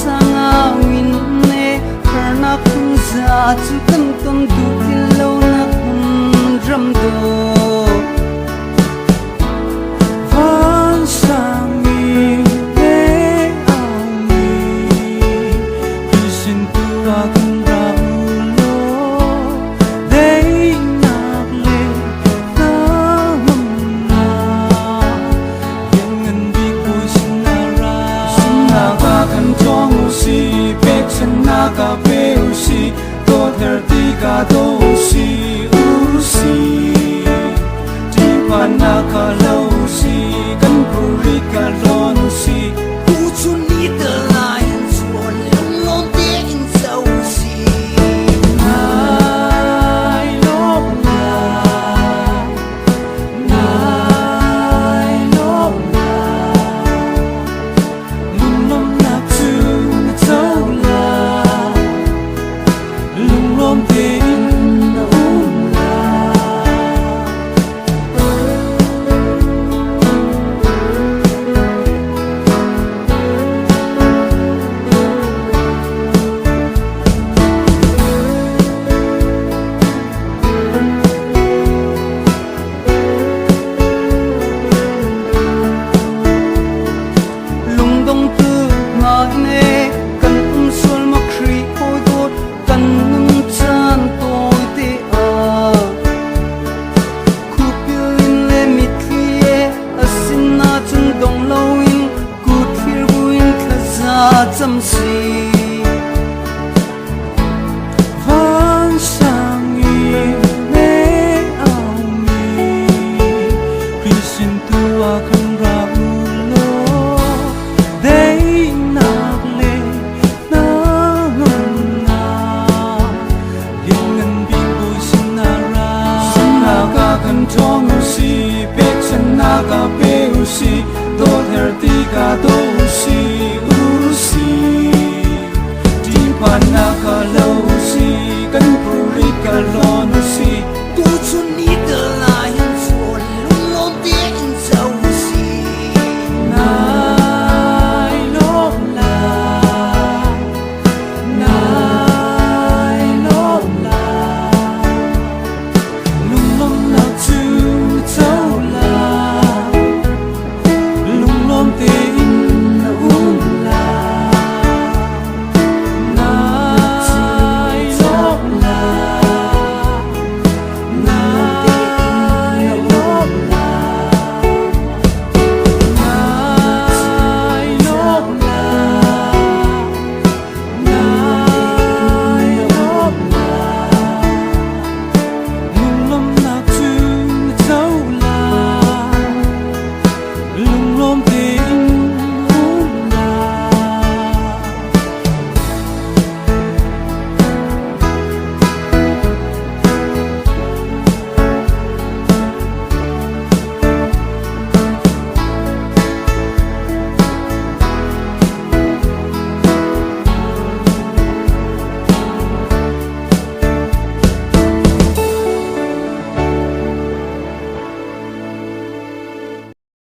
sang win ne karna kunza chu kan ton du til lo na hun ram do van sang mi ne au mi vision tu a kan ra lo dei nak le ta hum na yang ngan bi ko sin na ga kan chong si pek san na ga pe si to ter ti ga do si u si ti pa na ka lo si kan puri ka lon si u chu ni the lion chuan long te in so si nai lom na lung lom na chu na chau la lung lom te in na um la lung dong tu nga ne kan sol ma khri oi dot kan nung chan toi te a khu pilin le mit khie asin na chung dong lo in ku thir buin khaza cham si